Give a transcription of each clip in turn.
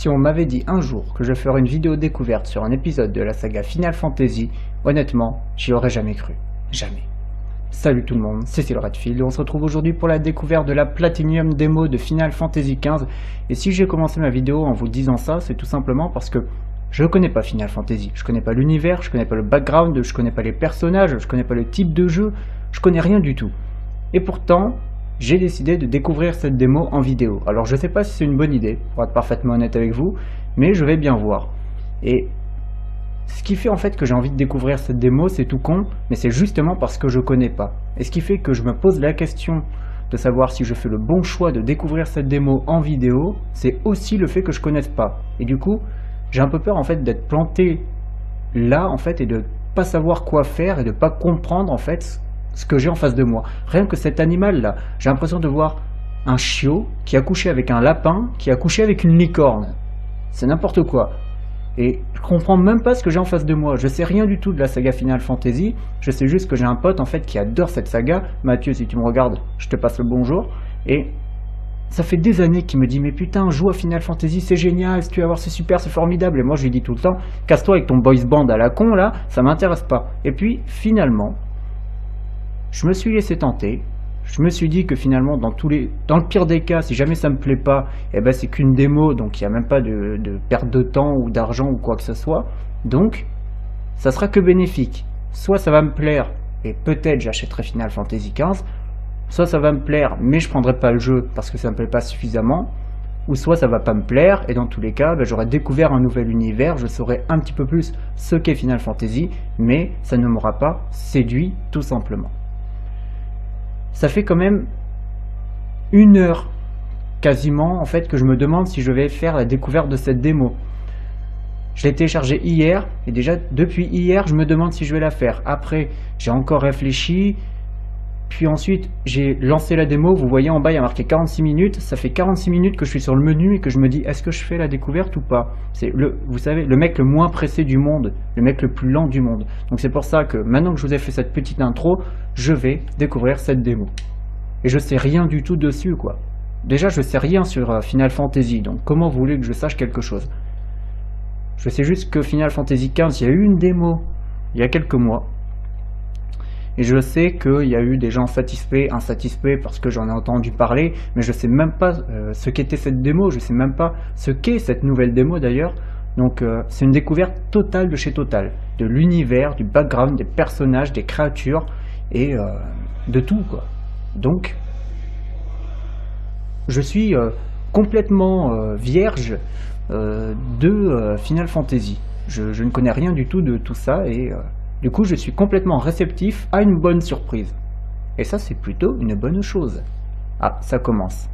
Si on m'avait dit un jour que je ferais une vidéo découverte sur un épisode de la saga Final Fantasy, honnêtement, j'y aurais jamais cru. Jamais. Salut tout le monde, c'est Cécile Redfield et on se retrouve aujourd'hui pour la découverte de la Platinum Demo de Final Fantasy XV. Et si j'ai commencé ma vidéo en vous disant ça, c'est tout simplement parce que je ne connais pas Final Fantasy. Je connais pas l'univers, je connais pas le background, je connais pas les personnages, je connais pas le type de jeu, je connais rien du tout. Et pourtant, j'ai décidé de découvrir cette démo en vidéo. Alors je sais pas si c'est une bonne idée, pour être parfaitement honnête avec vous, mais je vais bien voir. Et ce qui fait en fait que j'ai envie de découvrir cette démo, c'est tout con, mais c'est justement parce que je connais pas. Et ce qui fait que je me pose la question de savoir si je fais le bon choix de découvrir cette démo en vidéo, c'est aussi le fait que je connaisse pas. Et du coup, j'ai un peu peur en fait d'être planté là en fait et de pas savoir quoi faire et de pas comprendre en fait ce que j'ai en face de moi. Rien que cet animal là, j'ai l'impression de voir un chiot qui a couché avec un lapin, qui a couché avec une licorne. C'est n'importe quoi. Et je comprends même pas ce que j'ai en face de moi. Je sais rien du tout de la saga Final Fantasy. Je sais juste que j'ai un pote en fait qui adore cette saga. Mathieu, si tu me regardes, je te passe le bonjour. Et ça fait des années qu'il me dit mais putain, joue à Final Fantasy, c'est génial, si tu vas voir, c'est super, c'est formidable. Et moi je lui dis tout le temps, casse-toi avec ton boys band à la con là, ça m'intéresse pas. Et puis finalement, je me suis laissé tenter. Je me suis dit que finalement, dans le pire des cas, si jamais ça me plaît pas, eh ben c'est qu'une démo, donc il n'y a même pas de perte de temps ou d'argent ou quoi que ce soit. Donc, ça sera que bénéfique. Soit ça va me plaire et peut-être j'achèterai Final Fantasy XV, soit ça va me plaire mais je prendrai pas le jeu parce que ça me plaît pas suffisamment, ou soit ça va pas me plaire et dans tous les cas, ben, j'aurai découvert un nouvel univers, je saurai un petit peu plus ce qu'est Final Fantasy, mais ça ne m'aura pas séduit tout simplement. Ça fait quand même 1 heure quasiment en fait que je me demande si je vais faire la découverte de cette démo. Je l'ai téléchargée hier et déjà depuis hier je me demande si je vais la faire. Après j'ai encore réfléchi, puis ensuite j'ai lancé la démo, vous voyez en bas il y a marqué 46 minutes, ça fait 46 minutes que je suis sur le menu et que je me dis est-ce que je fais la découverte ou pas. C'est vous savez, le mec le moins pressé du monde, le mec le plus lent du monde. Donc c'est pour ça que maintenant que je vous ai fait cette petite intro, je vais découvrir cette démo. Et je sais rien du tout dessus quoi. Déjà je sais rien sur Final Fantasy, donc comment vous voulez que je sache quelque chose? Je sais juste que Final Fantasy XV, il y a eu une démo il y a quelques mois. Et je sais qu'il y a eu des gens satisfaits, insatisfaits parce que j'en ai entendu parler, mais je sais même pas ce qu'était cette démo, je sais même pas ce qu'est cette nouvelle démo d'ailleurs. Donc c'est une découverte totale de chez Total, de l'univers, du background, des personnages, des créatures et de tout quoi. Donc je suis complètement vierge de Final Fantasy. Je ne connais rien du tout de tout ça et du coup, je suis complètement réceptif à une bonne surprise. Et ça, c'est plutôt une bonne chose. Ah, ça commence.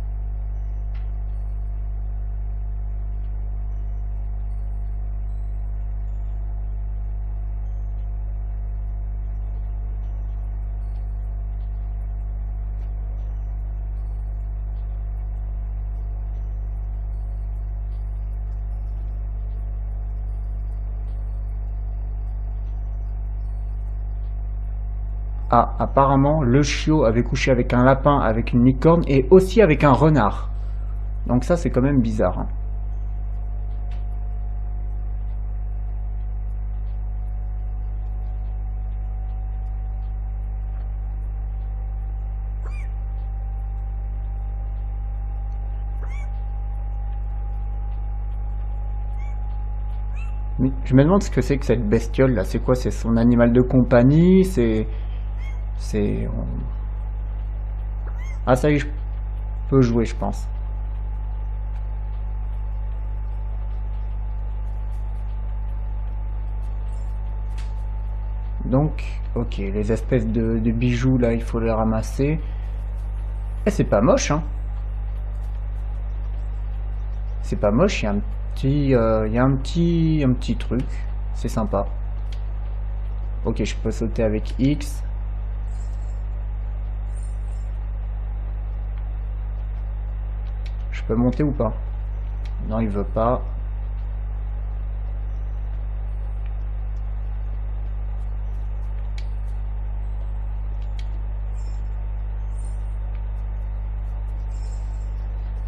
Ah, apparemment, le chiot avait couché avec un lapin, avec une licorne et aussi avec un renard. Donc ça, c'est quand même bizarre. Hein. Mais je me demande ce que c'est que cette bestiole là. C'est quoi? C'est son animal de compagnie? C'est... Ah ça y est, je peux jouer je pense. Donc, ok, les espèces de bijoux là, il faut les ramasser. Et c'est pas moche hein. C'est pas moche, il y a un petit... un petit truc. C'est sympa. Ok, je peux sauter avec X. Je peux monter ou pas? Non, il veut pas.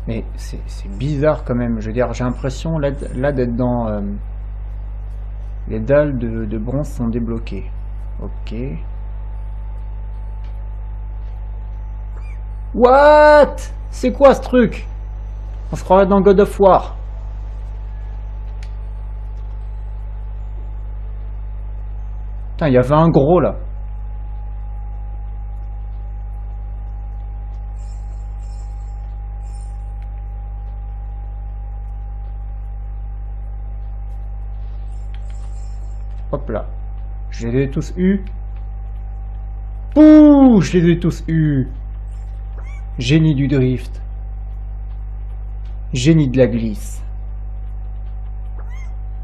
Mais c'est bizarre quand même. Je veux dire, j'ai l'impression là d'être dans... les dalles de bronze sont débloquées. Ok. What? C'est quoi ce truc? On se croirait dans God of War. Putain, il y avait un gros là. Hop là. Je les ai tous eus. Pouh, je les ai tous eus. Génie du drift. Génie de la glisse.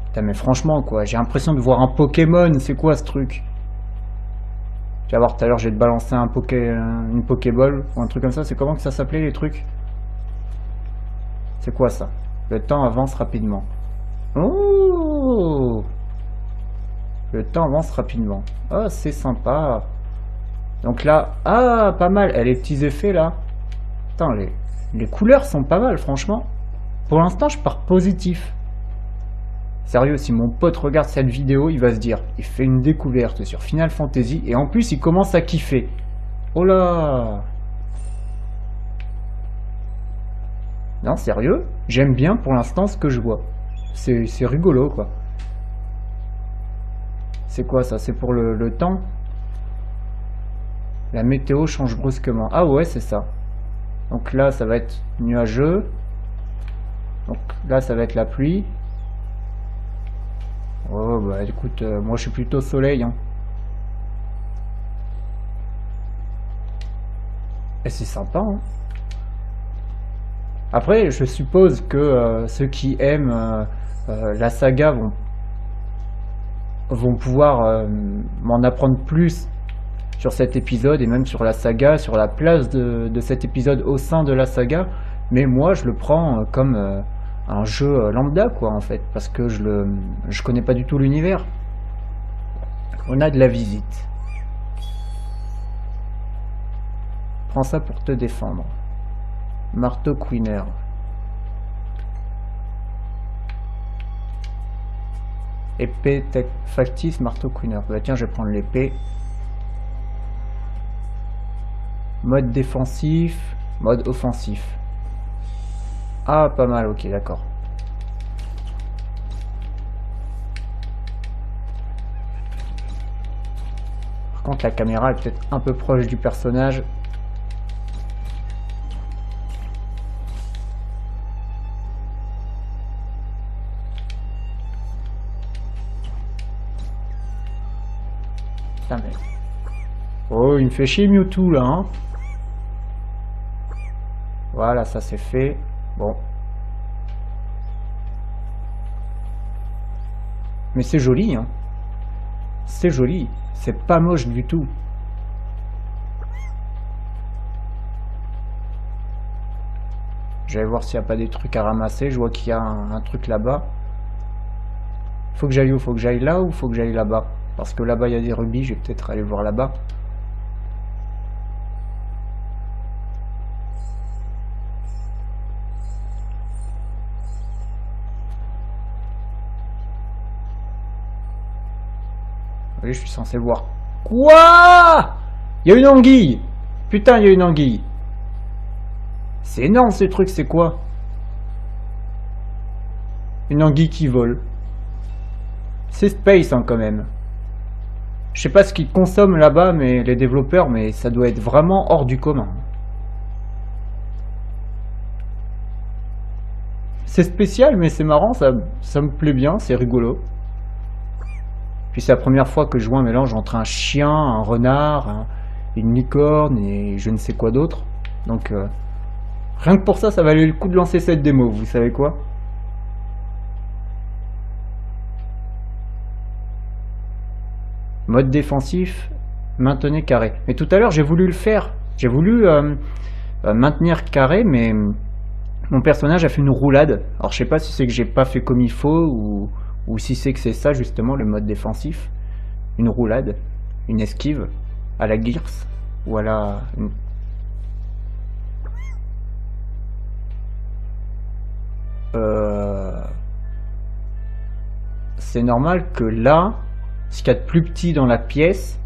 Putain, mais franchement, quoi, j'ai l'impression de voir un Pokémon. C'est quoi ce truc? Tu vas voir, tout à l'heure, je vais te balancer une Pokéball ou un truc comme ça. C'est comment que ça s'appelait, les trucs? C'est quoi ça? Le temps avance rapidement. Oh! Le temps avance rapidement. Oh, c'est sympa. Donc là, ah, pas mal. Et les petits effets, là. Putain, les couleurs sont pas mal, franchement. Pour l'instant, je pars positif. Sérieux, si mon pote regarde cette vidéo, il va se dire, il fait une découverte sur Final Fantasy, et en plus, il commence à kiffer. Oh là! Non, sérieux, j'aime bien pour l'instant ce que je vois. C'est rigolo, quoi. C'est quoi ça? C'est pour le temps? La météo change brusquement. Ah ouais, c'est ça. Donc là, ça va être nuageux. Donc là, ça va être la pluie. Oh bah écoute, moi je suis plutôt soleil, hein. Et c'est sympa, hein. Après, je suppose que ceux qui aiment la saga vont pouvoir m'en apprendre plus sur cet épisode et même sur la saga, sur la place de cet épisode au sein de la saga. Mais moi, je le prends comme un jeu lambda, quoi, en fait, parce que je connais pas du tout l'univers. On a de la visite. Prends ça pour te défendre. Marteau Queener. Épée factice, marteau Queener. Bah tiens, je vais prendre l'épée. Mode défensif, mode offensif. Ah, pas mal, ok, d'accord. Par contre, la caméra est peut-être un peu proche du personnage. Putain, mais... Oh, il me fait chier Mewtwo, là, hein. Voilà, ça c'est fait. Bon. Mais c'est joli, hein. C'est joli. C'est pas moche du tout. Je vais voir s'il n'y a pas des trucs à ramasser. Je vois qu'il y a un truc là-bas. Faut que j'aille où? Faut que j'aille là ou faut que j'aille là-bas? Parce que là-bas il y a des rubis. Je vais peut-être aller voir là-bas. Oui, je suis censé voir. Quoi? Il y a une anguille! Putain, il y a une anguille! C'est énorme ce truc, c'est quoi? Une anguille qui vole. C'est space, hein, quand même. Je sais pas ce qu'ils consomment là-bas, mais les développeurs, mais ça doit être vraiment hors du commun. C'est spécial, mais c'est marrant, ça me plaît bien, c'est rigolo. Puis c'est la première fois que je vois un mélange entre un chien, un renard, une licorne et je ne sais quoi d'autre. Donc rien que pour ça, ça valait le coup de lancer cette démo, vous savez quoi? Mode défensif, maintenez carré. Mais tout à l'heure, j'ai voulu le faire. J'ai voulu maintenir carré, mais mon personnage a fait une roulade. Alors je sais pas si c'est que j'ai pas fait comme il faut ou si c'est que c'est ça justement le mode défensif. Une roulade, une esquive à la Gears ou à la... c'est normal que là, ce qu'il y a de plus petit dans la pièce,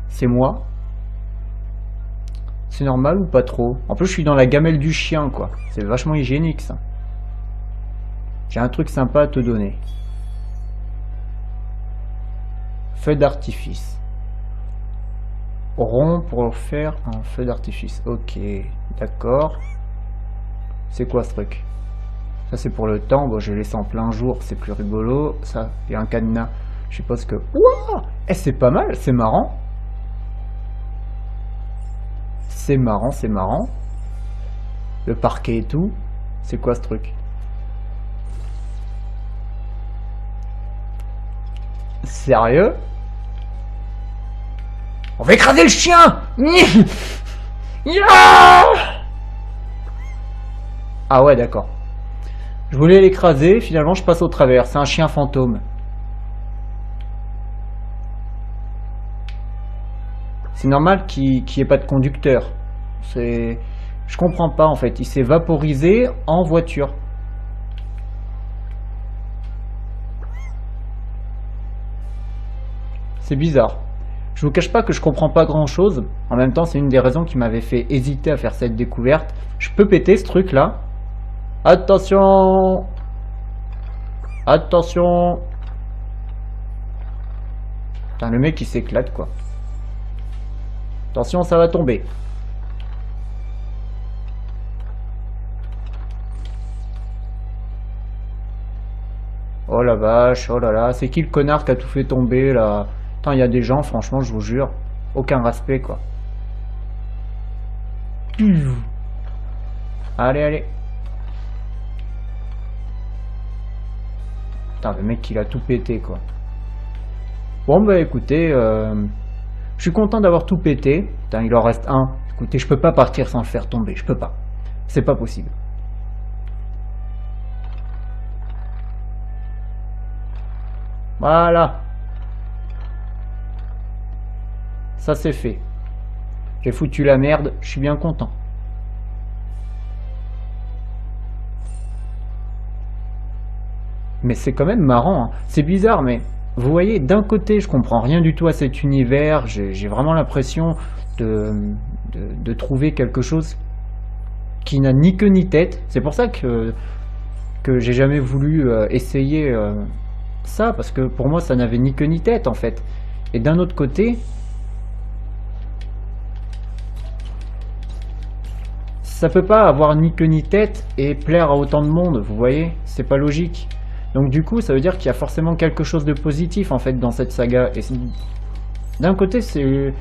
c'est moi. C'est normal ou pas trop? En plus, je suis dans la gamelle du chien, quoi. C'est vachement hygiénique, ça. J'ai un truc sympa à te donner. Feu d'artifice. Rond pour faire un feu d'artifice. Ok, d'accord. C'est quoi ce truc? Ça, c'est pour le temps. Bon, je vais laisser en plein jour, c'est plus rigolo. Ça, il y a un cadenas. Je suppose que... Ouah! Eh, c'est pas mal, c'est marrant. C'est marrant, c'est marrant. Le parquet et tout. C'est quoi ce truc? Sérieux? On va écraser le chien! Ah ouais, d'accord. Je voulais l'écraser, finalement je passe au travers. C'est un chien fantôme. C'est normal qu'il n'y ait pas de conducteur. Je comprends pas en fait. Il s'est vaporisé en voiture. C'est bizarre. Je vous cache pas que je comprends pas grand chose. En même temps, c'est une des raisons qui m'avait fait hésiter à faire cette découverte. Je peux péter ce truc là. Attention! Attention! Putain, le mec il s'éclate quoi. Attention, ça va tomber. Oh la vache, oh là là, c'est qui le connard qui a tout fait tomber là? Putain, il y a des gens, franchement, je vous jure, aucun respect quoi. Allez, allez. Putain, le mec il a tout pété quoi. Bon bah écoutez, je suis content d'avoir tout pété. Putain, il en reste un. Écoutez, je peux pas partir sans le faire tomber, je peux pas. C'est pas possible. Voilà. Ça c'est fait. J'ai foutu la merde, je suis bien content. Mais c'est quand même marrant, hein. C'est bizarre, mais vous voyez, d'un côté, je comprends rien du tout à cet univers. J'ai vraiment l'impression de trouver quelque chose qui n'a ni queue ni tête. C'est pour ça que j'ai jamais voulu essayer ça, parce que pour moi, ça n'avait ni queue ni tête, en fait. Et d'un autre côté, ça peut pas avoir ni queue ni tête et plaire à autant de monde, vous voyez? C'est pas logique. Donc du coup, ça veut dire qu'il y a forcément quelque chose de positif en fait dans cette saga. Et d'un côté, c'est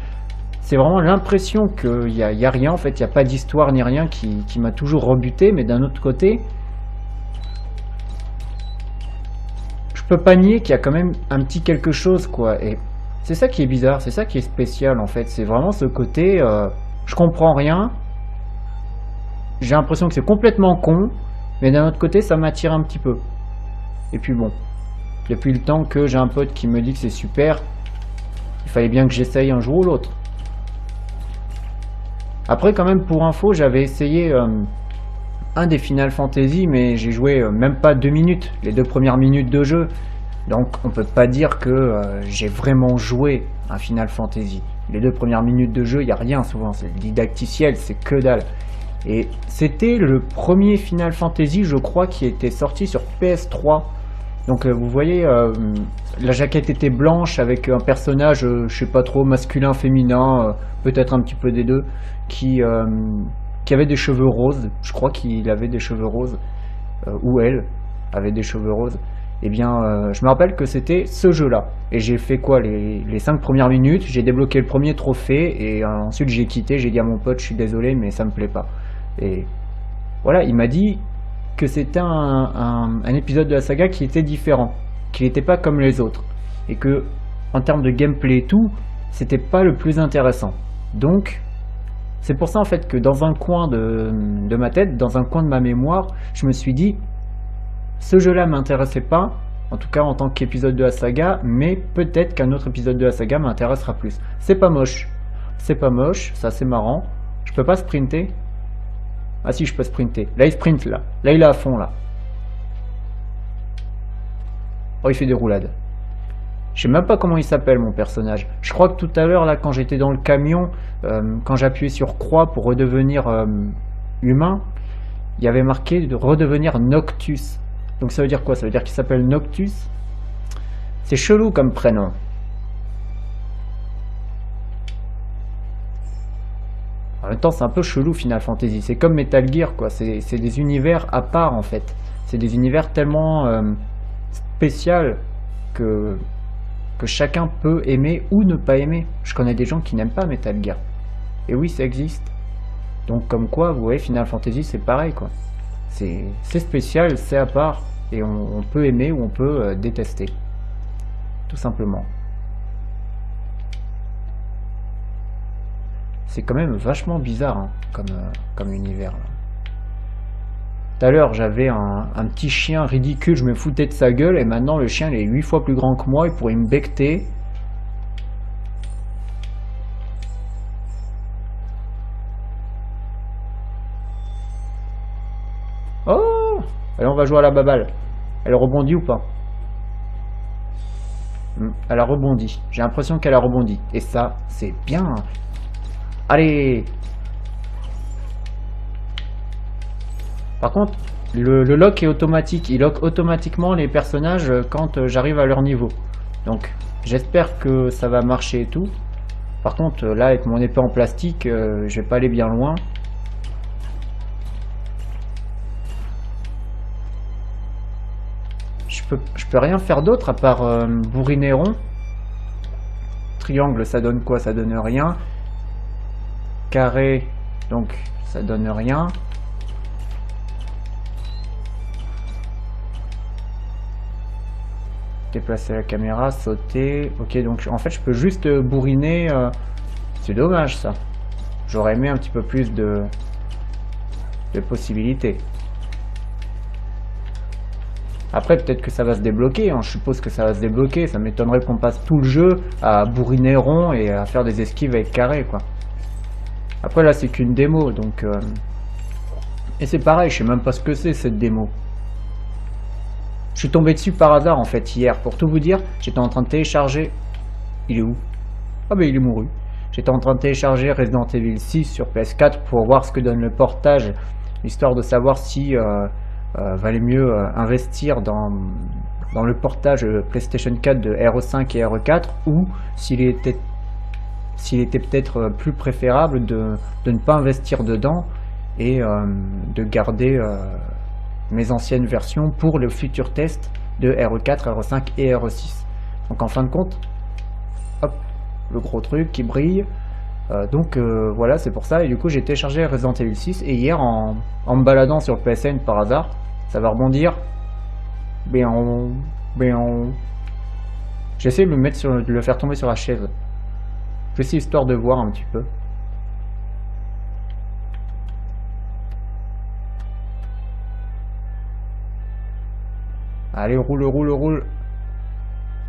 vraiment l'impression qu'il y a rien en fait, il n'y a pas d'histoire ni rien qui m'a toujours rebuté. Mais d'un autre côté, je peux pas nier qu'il y a quand même un petit quelque chose quoi. Et c'est ça qui est bizarre, c'est ça qui est spécial en fait. C'est vraiment ce côté, je comprends rien. J'ai l'impression que c'est complètement con, mais d'un autre côté, ça m'attire un petit peu. Et puis bon, depuis le temps que j'ai un pote qui me dit que c'est super, il fallait bien que j'essaye un jour ou l'autre. Après quand même pour info, j'avais essayé un des Final Fantasy, mais j'ai joué même pas 2 minutes, les 2 premières minutes de jeu. Donc on peut pas dire que j'ai vraiment joué un Final Fantasy. Les 2 premières minutes de jeu, il n'y a rien souvent, c'est didacticiel, c'est que dalle. Et c'était le premier Final Fantasy, je crois, qui était sorti sur PS3. Donc vous voyez, la jaquette était blanche avec un personnage, je sais pas trop, masculin, féminin, peut-être un petit peu des deux, qui avait des cheveux roses. Je crois qu'il avait des cheveux roses, ou elle avait des cheveux roses. Eh bien, je me rappelle que c'était ce jeu-là. Et j'ai fait quoi, les 5 premières minutes, j'ai débloqué le premier trophée, et ensuite j'ai quitté, j'ai dit à mon pote, je suis désolé, mais ça me plaît pas. Et voilà, il m'a dit que c'était un épisode de la saga qui était différent, qui n'était pas comme les autres, et que en termes de gameplay et tout, c'était pas le plus intéressant. Donc c'est pour ça en fait que dans un coin de ma tête, dans un coin de ma mémoire, je me suis dit ce jeu-là m'intéressait pas, en tout cas en tant qu'épisode de la saga, mais peut-être qu'un autre épisode de la saga m'intéressera plus. C'est pas moche, ça c'est marrant. Je peux pas sprinter. Ah si, je peux sprinter. Là il sprint là il est à fond là. Oh, il fait des roulades. Je sais même pas comment il s'appelle mon personnage. Je crois que tout à l'heure, là, quand j'étais dans le camion, quand j'appuyais sur croix pour redevenir humain, il y avait marqué de redevenir Noctus. Donc ça veut dire quoi? Ça veut dire qu'il s'appelle Noctus? C'est chelou comme prénom. En même temps, c'est un peu chelou Final Fantasy. C'est comme Metal Gear, quoi. C'est des univers à part, en fait. C'est des univers tellement spéciaux que chacun peut aimer ou ne pas aimer. Je connais des gens qui n'aiment pas Metal Gear. Et oui, ça existe. Donc comme quoi, vous voyez, Final Fantasy, c'est pareil, quoi. C'est spécial, c'est à part. Et on peut aimer ou on peut détester. Tout simplement. C'est quand même vachement bizarre, hein, comme univers. Là. Tout à l'heure, j'avais un petit chien ridicule, je me foutais de sa gueule, et maintenant le chien il est 8 fois plus grand que moi, il pourrait me becter. Oh! Allez, on va jouer à la baballe. Elle rebondit ou pas? Elle a rebondi. J'ai l'impression qu'elle a rebondi. Et ça, c'est bien. Allez! Par contre, le lock est automatique. Il lock automatiquement les personnages quand j'arrive à leur niveau. Donc, j'espère que ça va marcher et tout. Par contre, là, avec mon épée en plastique, je vais pas aller bien loin. Je peux rien faire d'autre à part bourriner rond. Triangle, ça donne quoi? Ça donne rien. Carré, donc ça donne rien. Déplacer la caméra, sauter. Ok, donc en fait je peux juste bourriner. C'est dommage ça. J'aurais aimé un petit peu plus de possibilités. Après peut-être que ça va se débloquer, hein. Je suppose que ça va se débloquer. Ça m'étonnerait qu'on passe tout le jeu à bourriner rond et à faire des esquives avec carré, quoi. Après là c'est qu'une démo, donc... Et c'est pareil, je sais même pas ce que c'est cette démo. Je suis tombé dessus par hasard en fait hier. Pour tout vous dire, j'étais en train de télécharger... Il est où? Ah ben il est mouru. J'étais en train de télécharger Resident Evil 6 sur PS4 pour voir ce que donne le portage, histoire de savoir si valait mieux investir dans le portage PlayStation 4 de RE5 et RE4 ou s'il était peut-être plus préférable de ne pas investir dedans et de garder mes anciennes versions pour le futur test de RE4, RE5 et RE6. Donc en fin de compte, hop, le gros truc qui brille. Donc voilà, c'est pour ça. Et du coup, j'ai téléchargé Resident Evil 6 et hier, en me baladant sur le PSN par hasard, ça va rebondir. J'essaie de de le faire tomber sur la chaise. J'essaie histoire de voir un petit peu. Allez, roule. Roule.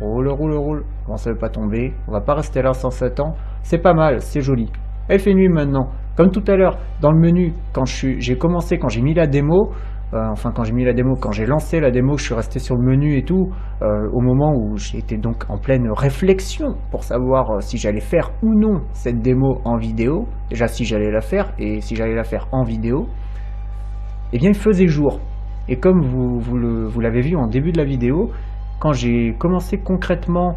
Bon, ça veut pas tomber. On va pas rester là 107 ans. C'est pas mal, c'est joli. Elle fait nuit maintenant. Comme tout à l'heure, dans le menu, quand j'ai mis la démo, quand j'ai lancé la démo, je suis resté sur le menu et tout, au moment où j'étais donc en pleine réflexion pour savoir si j'allais faire ou non cette démo en vidéo. Déjà, si j'allais la faire, et si j'allais la faire en vidéo, eh bien, il faisait jour. Et comme vous l'avez vu en début de la vidéo, quand j'ai commencé concrètement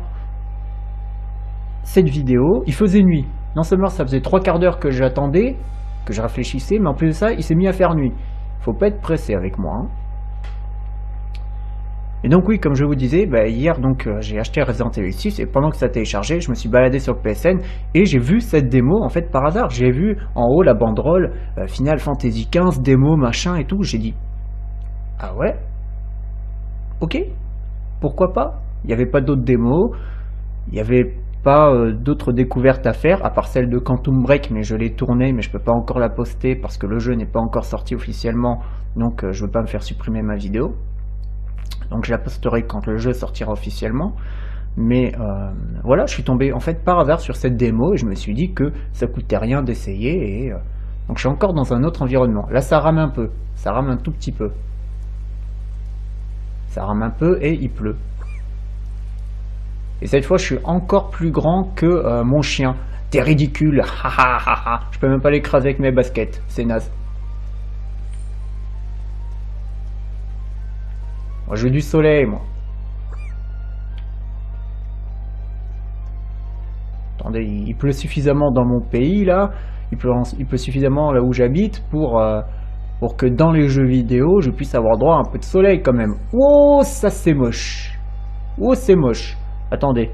cette vidéo, il faisait nuit. Non seulement ça faisait 3/4 d'heure que j'attendais, que je réfléchissais, mais en plus de ça, il s'est mis à faire nuit. Faut pas être pressé avec moi. Hein. Et donc oui, comme je vous disais, hier donc j'ai acheté Resident Evil 6 et pendant que ça téléchargeait, je me suis baladé sur le PSN et j'ai vu cette démo en fait par hasard. J'ai vu en haut la banderole Final Fantasy XV démo machin et tout. J'ai dit ah ouais, ok, pourquoi pas. Il n'y avait pas d'autres démos, il n'y avait pas d'autres découvertes à faire à part celle de Quantum Break, mais je l'ai tournée mais je peux pas encore la poster parce que le jeu n'est pas encore sorti officiellement, donc je veux pas me faire supprimer ma vidéo. Donc je la posterai quand le jeu sortira officiellement. Mais voilà, je suis tombé en fait par hasard sur cette démo et je me suis dit que ça coûtait rien d'essayer. Et donc je suis encore dans un autre environnement. Là ça rame un peu, ça rame un tout petit peu. Ça rame un peu et il pleut. Et cette fois, je suis encore plus grand que mon chien. T'es ridicule. Ha ha ha ha. Je peux même pas l'écraser avec mes baskets. C'est naze. Moi, je veux du soleil, moi. Attendez, il pleut suffisamment dans mon pays, là. Il pleut suffisamment là où j'habite pour que dans les jeux vidéo, je puisse avoir droit à un peu de soleil, quand même. Oh, ça, c'est moche. Oh, c'est moche. Attendez.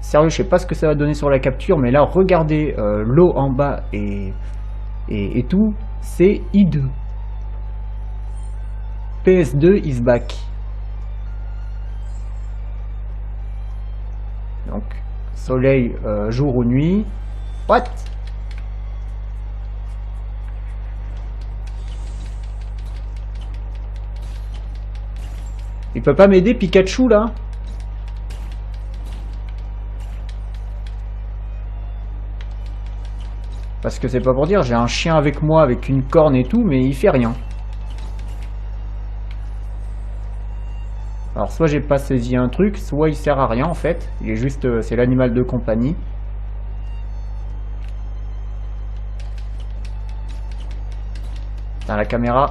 Sérieux, je sais pas ce que ça va donner sur la capture, mais là, regardez l'eau en bas et tout. C'est hideux. PS2 is back. Donc, soleil jour ou nuit. What? Il peut pas m'aider, Pikachu, là? Parce que c'est pas pour dire, j'ai un chien avec moi, avec une corne et tout, mais il fait rien. Alors soit j'ai pas saisi un truc, soit il sert à rien en fait. Il est juste, c'est l'animal de compagnie. Putain, la caméra.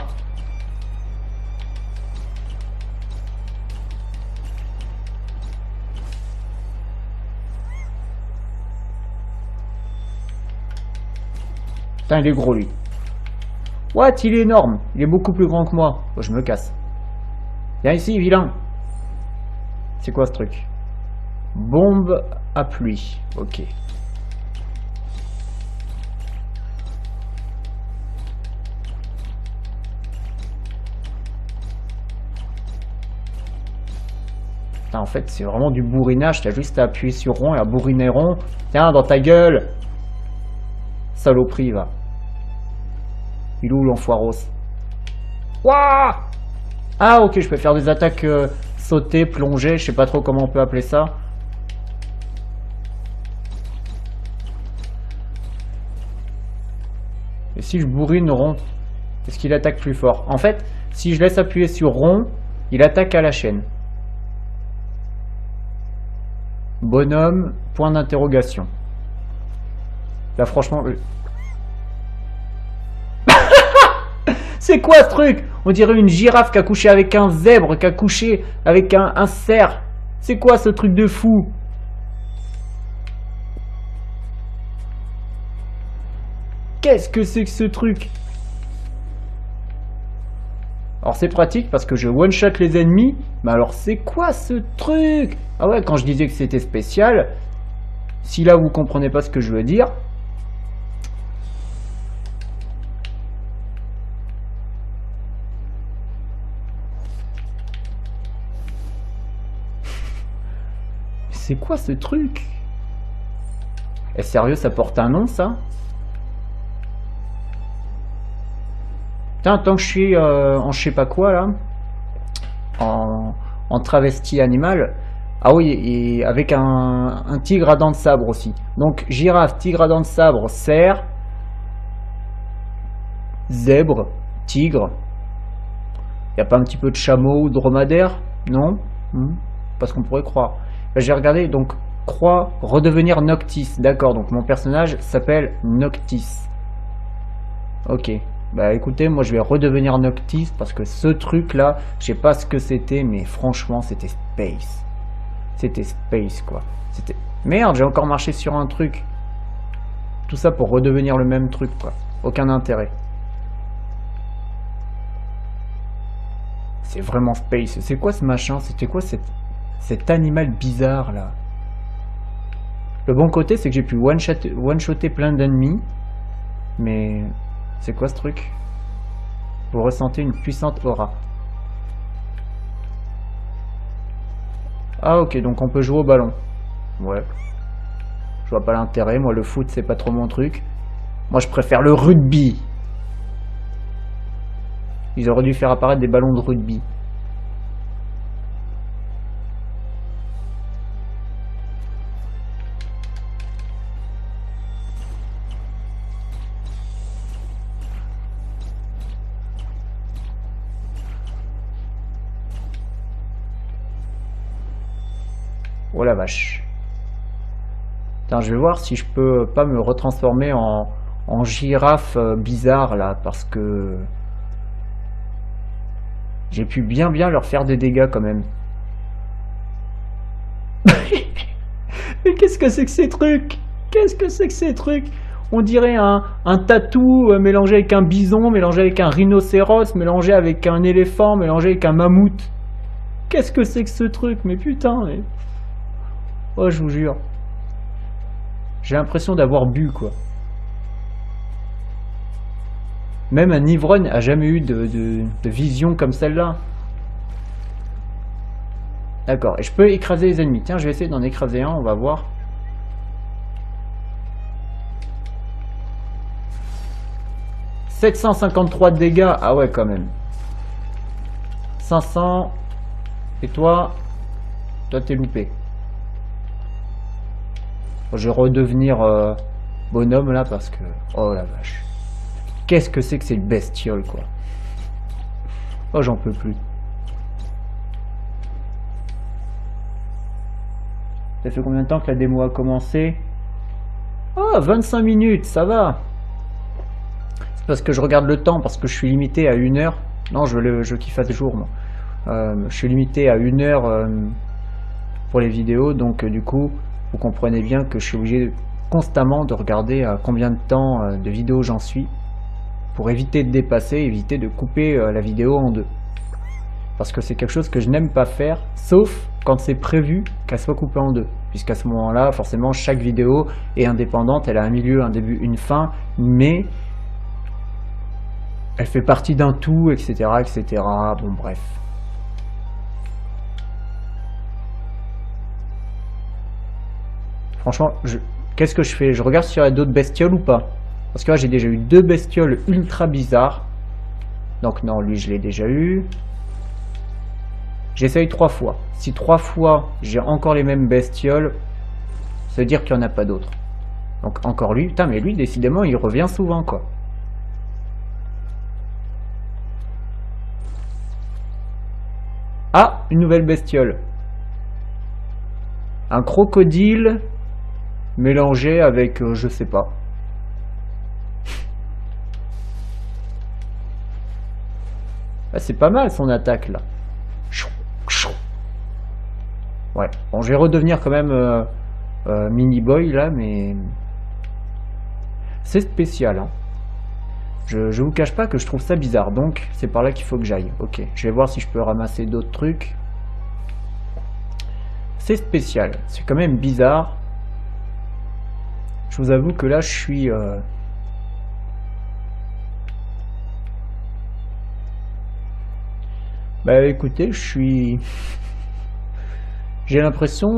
Putain, il est gros lui. What? Il est énorme. Il est beaucoup plus grand que moi. Oh, je me casse. Viens ici, vilain. C'est quoi ce truc? Bombe à pluie. Ok. Putain, en fait, c'est vraiment du bourrinage. T'as juste à appuyer sur rond et à bourriner rond. Tiens, dans ta gueule. Saloperie, va. Il est où l'enfoiros? Wouah! Ah, ok, je peux faire des attaques sauter, plonger, je sais pas trop comment on peut appeler ça. Et si je bourrine rond, est-ce qu'il attaque plus fort? En fait, si je laisse appuyer sur rond, il attaque à la chaîne. Bonhomme, point d'interrogation. Là, franchement... C'est quoi ce truc? On dirait une girafe qui a couché avec un zèbre, qui a couché avec un cerf. C'est quoi ce truc de fou? Qu'est-ce que c'est que ce truc? Alors c'est pratique parce que je one-shot les ennemis. Mais alors c'est quoi ce truc? Ah ouais, quand je disais que c'était spécial, si là vous comprenez pas ce que je veux dire... C'est quoi ce truc? Eh sérieux, ça porte un nom ça? Putain, tant que je suis en je sais pas quoi là, en travesti animal. Ah oui, et avec un tigre à dents de sabre aussi. Donc girafe, tigre à dents de sabre, cerf, zèbre, tigre. Y a pas un petit peu de chameau ou de dromadaire? Non? Parce qu'on pourrait croire. J'ai regardé, donc, croix, redevenir Noctis. D'accord, donc mon personnage s'appelle Noctis. Ok. Bah écoutez, moi je vais redevenir Noctis parce que ce truc-là, je sais pas ce que c'était, mais franchement, c'était space. C'était space, quoi. C'était... Merde, j'ai encore marché sur un truc. Tout ça pour redevenir le même truc, quoi. Aucun intérêt. C'est vraiment space. C'est quoi ce machin? C'était quoi cet animal bizarre là? Le bon côté c'est que j'ai pu one-shotter plein d'ennemis. Mais c'est quoi ce truc? Vous ressentez une puissante aura. Ah ok, donc on peut jouer au ballon. Ouais. Je vois pas l'intérêt, moi le foot c'est pas trop mon truc. Moi je préfère le rugby. Ils auraient dû faire apparaître des ballons de rugby. Oh la vache. Putain, je vais voir si je peux pas me retransformer en girafe bizarre là, parce que j'ai pu bien leur faire des dégâts quand même. Mais qu'est-ce que c'est que ces trucs? Qu'est-ce que c'est que ces trucs? On dirait un tatou mélangé avec un bison, mélangé avec un rhinocéros, mélangé avec un éléphant, mélangé avec un mammouth. Qu'est-ce que c'est que ce truc? Mais putain, mais... Oh, je vous jure. J'ai l'impression d'avoir bu, quoi. Même un ivrogne a jamais eu de vision comme celle-là. D'accord, et je peux écraser les ennemis. Tiens, je vais essayer d'en écraser un, on va voir. « 753 de dégâts. Ah ouais, quand même. 500. Et toi? Toi, t'es loupé. Bon, je vais redevenir bonhomme, là, parce que... Oh, la vache. Qu'est-ce que c'est que cette bestiole, quoi. Oh, j'en peux plus. Ça fait combien de temps que la démo a commencé? Ah, 25 minutes, ça va. C'est parce que je regarde le temps, parce que je suis limité à 1 heure. Non, je veux qu'il fasse jour, moi. Je suis limité à 1 heure pour les vidéos, donc du coup, vous comprenez bien que je suis obligé constamment de regarder à combien de temps de vidéo j'en suis, pour éviter de dépasser, éviter de couper la vidéo en deux. Parce que c'est quelque chose que je n'aime pas faire, sauf quand c'est prévu qu'elle soit coupée en deux. Puisqu'à ce moment-là, forcément, chaque vidéo est indépendante, elle a un milieu, un début, une fin, mais elle fait partie d'un tout, etc., etc. Bon, bref. Franchement, qu'est-ce que je fais? Je regarde s'il y a d'autres bestioles ou pas. Parce que là, j'ai déjà eu 2 bestioles ultra bizarres. Donc non, lui, je l'ai déjà eu. J'essaye 3 fois. Si 3 fois, j'ai encore les mêmes bestioles, ça veut dire qu'il n'y en a pas d'autres. Donc encore lui. Putain, mais lui, décidément, il revient souvent, quoi. Ah, une nouvelle bestiole. Un crocodile mélangé avec, je sais pas. Ah, c'est pas mal son attaque, là. Ouais, bon, je vais redevenir quand même mini boy là, mais c'est spécial, hein. Je vous cache pas que je trouve ça bizarre, donc c'est par là qu'il faut que j'aille. Ok, je vais voir si je peux ramasser d'autres trucs. C'est spécial, c'est quand même bizarre. Je vous avoue que là je suis... Bah écoutez, je suis... J'ai l'impression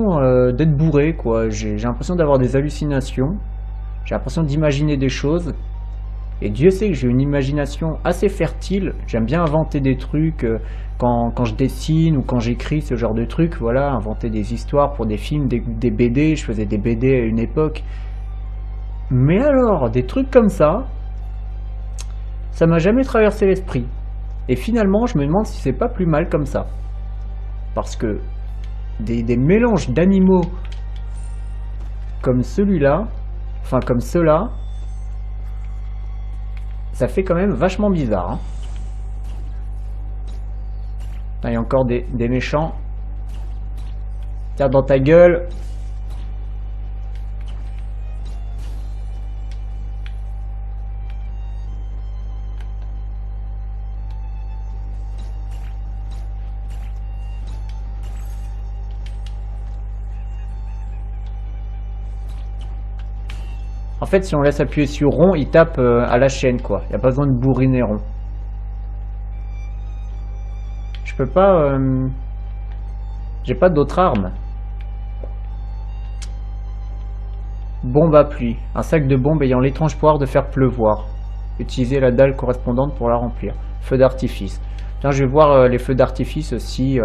d'être bourré, quoi. J'ai l'impression d'avoir des hallucinations. J'ai l'impression d'imaginer des choses. Et Dieu sait que j'ai une imagination assez fertile. J'aime bien inventer des trucs quand je dessine ou quand j'écris ce genre de trucs. Voilà, inventer des histoires pour des films, des BD. Je faisais des BD à une époque. Mais alors, des trucs comme ça m'a jamais traversé l'esprit. Et finalement, je me demande si c'est pas plus mal comme ça. Parce que des mélanges d'animaux comme celui-là, enfin comme ceux-là, ça fait quand même vachement bizarre, hein. Il y a encore des méchants. Tiens, dans ta gueule. En fait, si on laisse appuyer sur rond, il tape à la chaîne, quoi. Il n'y a pas besoin de bourriner rond. Je peux pas... J'ai pas d'autres armes. Bombe à pluie. Un sac de bombes ayant l'étrange pouvoir de faire pleuvoir. Utilisez la dalle correspondante pour la remplir. Feu d'artifice. Tiens, je vais voir les feux d'artifice aussi.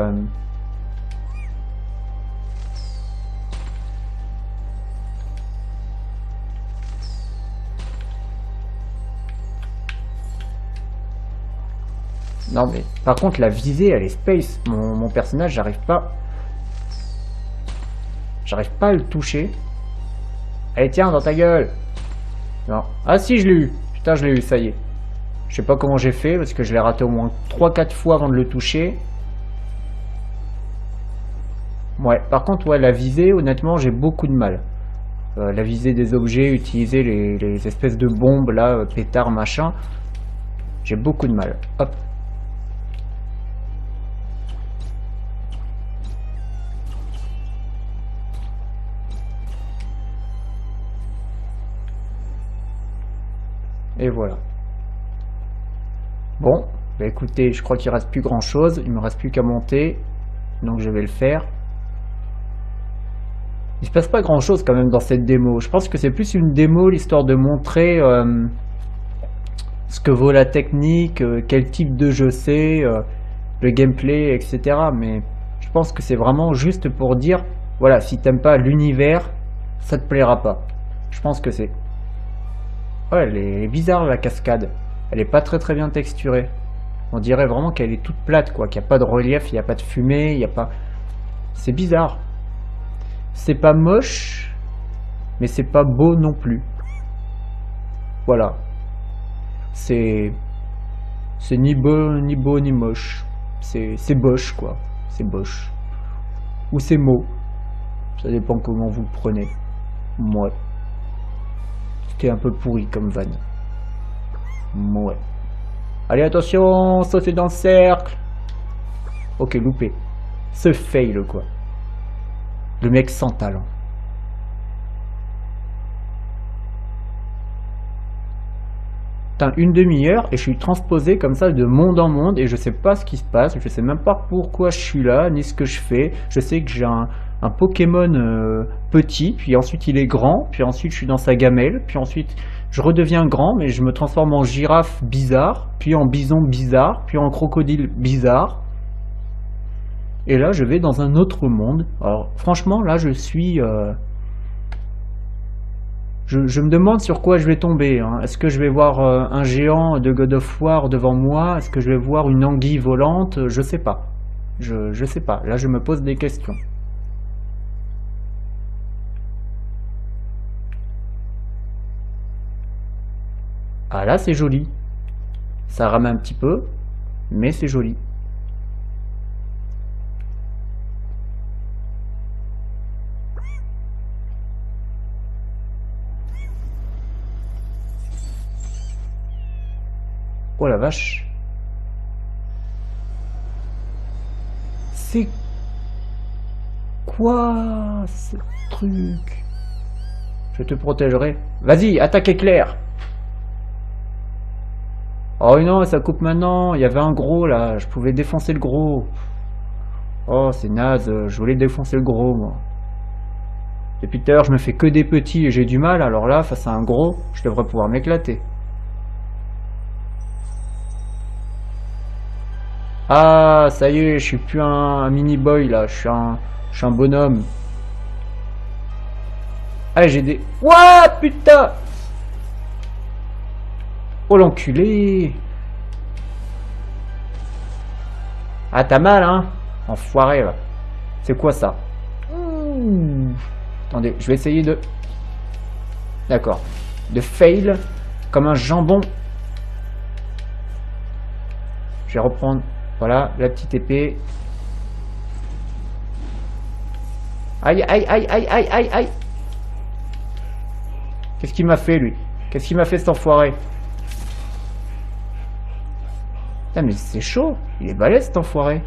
Non mais par contre la visée elle est space. Mon personnage j'arrive pas. J'arrive pas à le toucher. Allez, tiens, dans ta gueule. Non. Ah si, je l'ai eu. Putain, je l'ai eu, ça y est. Je sais pas comment j'ai fait, parce que je l'ai raté au moins 3-4 fois avant de le toucher. Ouais, par contre, ouais, la visée, honnêtement, j'ai beaucoup de mal. La visée des objets, utiliser les espèces de bombes, là, pétards, machin. J'ai beaucoup de mal. Hop. Et voilà. Bon, bah écoutez, je crois qu'il reste plus grand chose. Il me reste plus qu'à monter. Donc je vais le faire. Il se passe pas grand chose quand même dans cette démo. Je pense que c'est plus une démo, l'histoire de montrer ce que vaut la technique, quel type de jeu c'est, le gameplay, etc. Mais je pense que c'est vraiment juste pour dire, voilà, si t'aimes pas l'univers, ça te plaira pas. Je pense que c'est... Ouais, elle est bizarre la cascade. Elle est pas très bien texturée. On dirait vraiment qu'elle est toute plate, quoi. Qu'il n'y a pas de relief, il n'y a pas de fumée, il n'y a pas... C'est bizarre. C'est pas moche, mais c'est pas beau non plus. Voilà. C'est ni beau ni moche. C'est boche, quoi. C'est boche. Ou c'est mot. Ça dépend comment vous le prenez. Moi. C'était un peu pourri comme vanne. Ouais. Allez, attention, sauter dans le cercle. Ok, loupé. Ce fail, quoi. Le mec sans talent. Putain, une demi-heure et je suis transposé comme ça de monde en monde et je sais pas ce qui se passe. Je sais même pas pourquoi je suis là, ni ce que je fais. Je sais que j'ai un Pokémon petit, puis ensuite il est grand, puis ensuite je suis dans sa gamelle, puis ensuite je redeviens grand, mais je me transforme en girafe bizarre, puis en bison bizarre, puis en crocodile bizarre. Et là, je vais dans un autre monde. Alors, franchement, là, je suis... Je me demande sur quoi je vais tomber. Hein. Est-ce que je vais voir un géant de God of War devant moi? Est-ce que je vais voir une anguille volante? Je sais pas. Je sais pas. Là, je me pose des questions. Ah là, c'est joli. Ça rame un petit peu, mais c'est joli. Oh la vache. C'est quoi ce truc? Je te protégerai. Vas-y, attaque éclair. Oh non, ça coupe maintenant. Il y avait un gros là. Je pouvais défoncer le gros. Oh, c'est naze. Je voulais défoncer le gros, moi. Depuis tout à l'heure, je me fais que des petits et j'ai du mal. Alors là, face à un gros, je devrais pouvoir m'éclater. Ah, ça y est, je suis plus un mini-boy là. Je suis un bonhomme. Ah, j'ai des... Ouah, putain! Oh l'enculé! Ah, t'as mal, hein? Enfoiré, là. C'est quoi ça? Ouh. Attendez, je vais essayer de... D'accord. De fail comme un jambon. Je vais reprendre, voilà, la petite épée. Aïe, aïe, aïe, aïe, aïe, aïe, aïe. Qu'est-ce qu'il m'a fait, lui? Qu'est-ce qu'il m'a fait, cet enfoiré? Putain, mais c'est chaud. Il est balèze, cet enfoiré.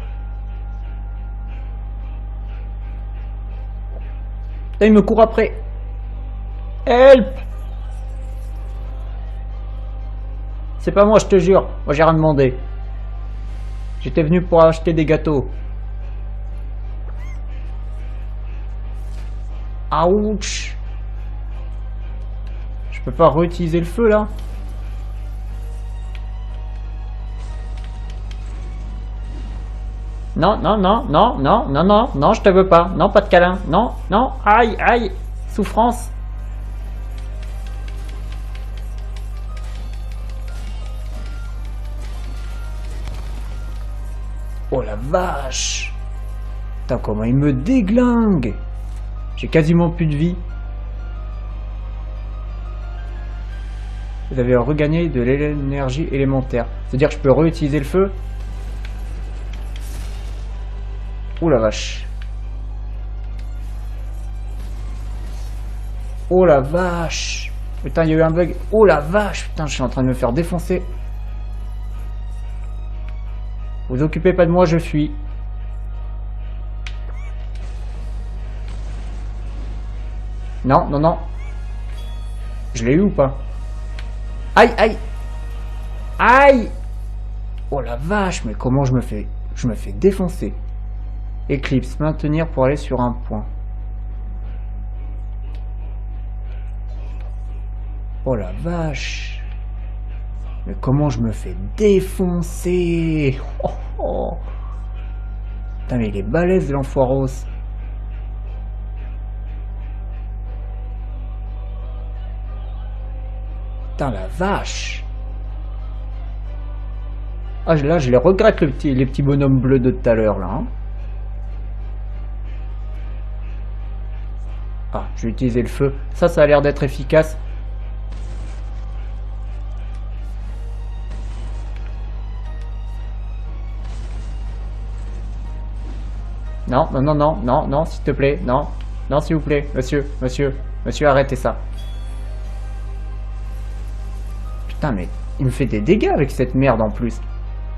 Putain, il me court après. Help! C'est pas moi, je te jure. Moi, j'ai rien demandé. J'étais venu pour acheter des gâteaux. Ouch! Je peux pas réutiliser le feu, là? Non, non, non, non, non, non, non, non, je te veux pas. Non, pas de câlin. Non, non, aïe, aïe, souffrance. Oh la vache! Putain, comment il me déglingue! J'ai quasiment plus de vie. Vous avez regagné de l'énergie élémentaire. C'est-à-dire que je peux réutiliser le feu. Oh la vache. Oh la vache. Putain, il y a eu un bug. Oh la vache. Putain, je suis en train de me faire défoncer. Vous occupez pas de moi, je fuis. Non, non, non. Je l'ai eu ou pas? Aïe, aïe. Aïe. Oh la vache, mais comment je me fais défoncer. Éclipse, maintenir pour aller sur un point. Oh la vache. Mais comment je me fais défoncer. Oh, oh. Putain, mais il est balèze l'enfoiros. Putain, la vache. Ah, là, je les regrette, les petits bonhommes bleus de tout à l'heure, là. Hein. Ah, je vais utiliser le feu. Ça a l'air d'être efficace. Non, non, non, non, non, non, s'il te plaît, non. Non, s'il vous plaît, monsieur, arrêtez ça. Putain, mais il me fait des dégâts avec cette merde en plus.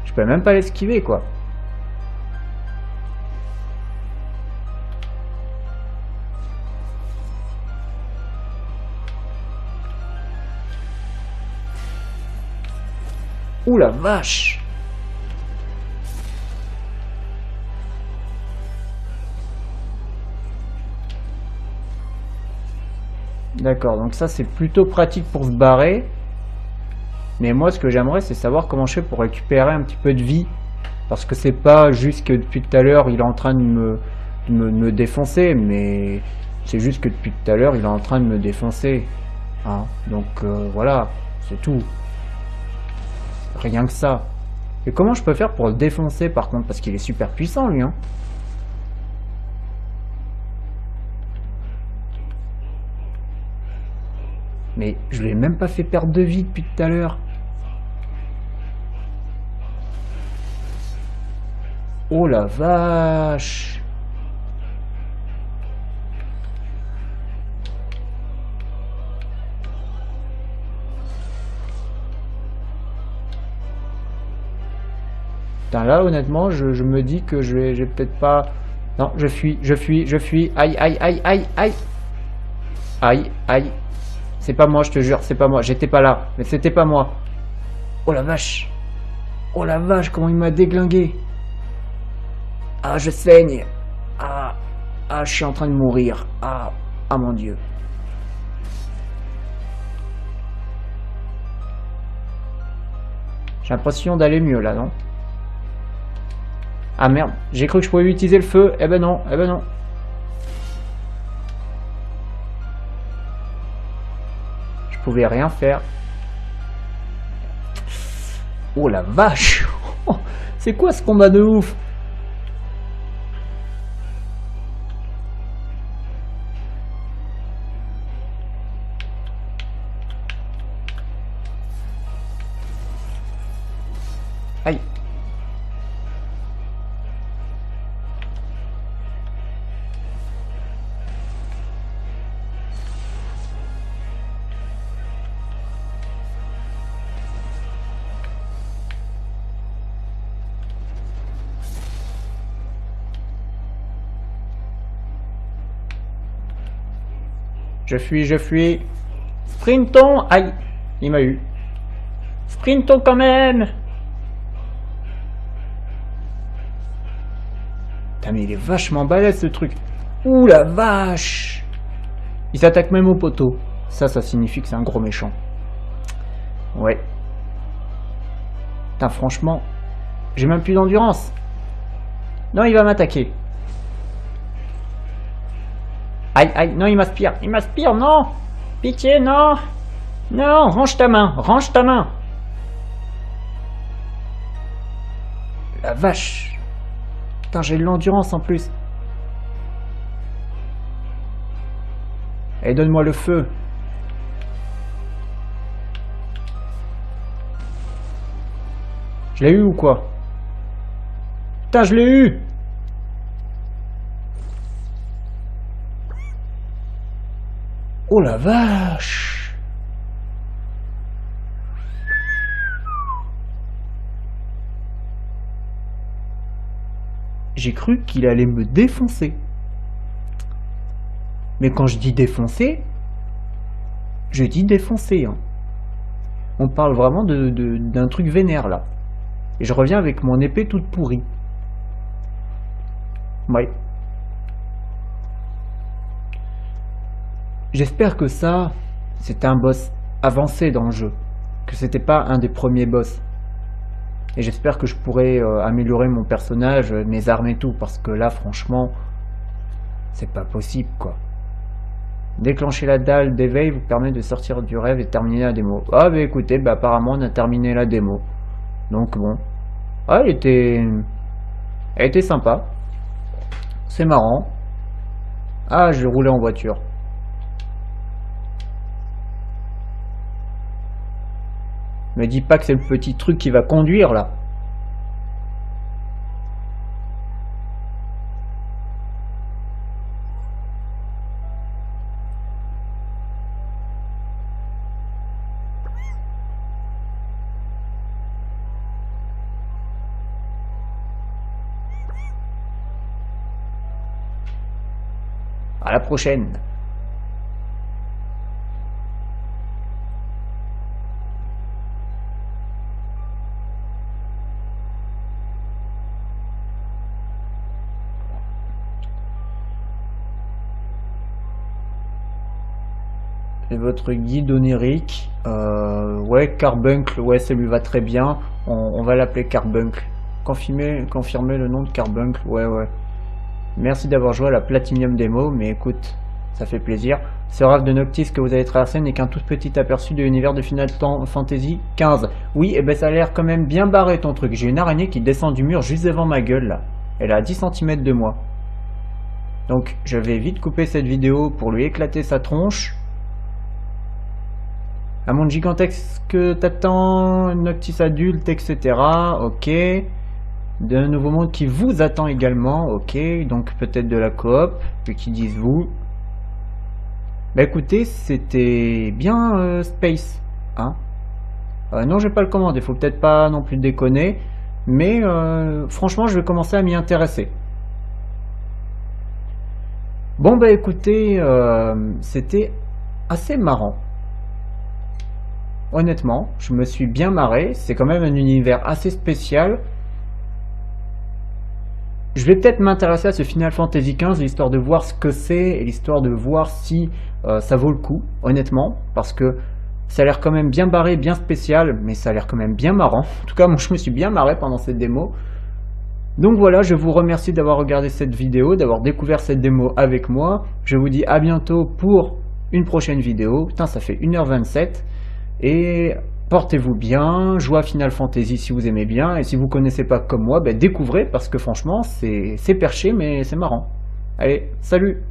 Je peux même pas l'esquiver, quoi. Ouh la vache! D'accord, donc ça c'est plutôt pratique pour se barrer. Mais moi ce que j'aimerais c'est savoir comment je fais pour récupérer un petit peu de vie. Parce que c'est pas juste que depuis tout à l'heure il est en train de me défoncer. Mais c'est juste que depuis tout à l'heure il est en train de me défoncer. Hein, donc voilà, c'est tout. Rien que ça. Et comment je peux faire pour le défoncer par contre? Parce qu'il est super puissant lui. Hein. Mais je lui ai même pas fait perdre de vie depuis tout à l'heure. Oh la vache! Putain, là honnêtement je me dis que je vais peut-être pas... Non, je fuis. Aïe, aïe, aïe, aïe, aïe. Aïe, aïe. C'est pas moi, je te jure, c'est pas moi. J'étais pas là, mais c'était pas moi. Oh la vache. Oh la vache, comment il m'a déglingué. Ah, je saigne. Ah, ah, je suis en train de mourir. Ah, ah mon Dieu. J'ai l'impression d'aller mieux là, non? Ah merde, j'ai cru que je pouvais utiliser le feu. Eh ben non, eh ben non. Je pouvais rien faire. Oh la vache. C'est quoi ce combat de ouf? Aïe. Je fuis. Sprintons. Aïe. Il m'a eu. Sprintons quand même. Putain, mais il est vachement balèze ce truc. Ouh la vache. Il s'attaque même au poteau. Ça signifie que c'est un gros méchant. Ouais. Putain, franchement, j'ai même plus d'endurance. Non, il va m'attaquer. Aïe, aïe, non, il m'aspire, non. Pitié, non. Non, range ta main. La vache. Putain, j'ai de l'endurance en plus. Allez, donne-moi le feu. Je l'ai eu ou quoi? Putain, je l'ai eu! Oh la vache! J'ai cru qu'il allait me défoncer. Mais quand je dis défoncer, je dis défoncer. Hein. On parle vraiment d'un truc vénère là. Et je reviens avec mon épée toute pourrie. Ouais. J'espère que ça, c'était un boss avancé dans le jeu. Que c'était pas un des premiers boss. Et j'espère que je pourrai améliorer mon personnage, mes armes et tout. Parce que là, franchement, c'est pas possible quoi. Déclencher la dalle d'éveil vous permet de sortir du rêve et terminer la démo. Ah bah écoutez, bah apparemment on a terminé la démo. Donc bon. Ah, elle était sympa. C'est marrant. Ah, je roulais en voiture. Me dis pas que c'est le petit truc qui va conduire là. À la prochaine. Et votre guide onirique, ouais, Carbuncle, ouais, ça lui va très bien. On va l'appeler Carbuncle. Confirmer le nom de Carbuncle, ouais. Merci d'avoir joué à la Platinum Demo, mais écoute, ça fait plaisir. Ce rêve de Noctis que vous avez traversé n'est qu'un tout petit aperçu de l'univers de Final Fantasy XV. Oui, et ben ça a l'air quand même bien barré ton truc. J'ai une araignée qui descend du mur juste devant ma gueule là. Elle est à 10 cm de moi. Donc je vais vite couper cette vidéo pour lui éclater sa tronche. Un monde gigantesque t'attend, Noctis adulte, etc. Ok. D'un nouveau monde qui vous attend également, ok, donc peut-être de la coop, puis qui disent vous. Bah écoutez, c'était bien Space, hein. Non, je vais pas le commander, faut peut-être pas non plus déconner, mais franchement, je vais commencer à m'y intéresser. Bon bah écoutez, c'était assez marrant. Honnêtement, je me suis bien marré, c'est quand même un univers assez spécial. Je vais peut-être m'intéresser à ce Final Fantasy XV, l'histoire de voir ce que c'est, et l'histoire de voir si ça vaut le coup, honnêtement, parce que ça a l'air quand même bien barré, bien spécial, mais ça a l'air quand même bien marrant. En tout cas, moi je me suis bien marré pendant cette démo. Donc voilà, je vous remercie d'avoir regardé cette vidéo, d'avoir découvert cette démo avec moi. Je vous dis à bientôt pour une prochaine vidéo. Putain, ça fait 1h27. Et portez-vous bien, jouez à Final Fantasy si vous aimez bien, et si vous connaissez pas comme moi, ben découvrez, parce que franchement, c'est perché, mais c'est marrant. Allez, salut!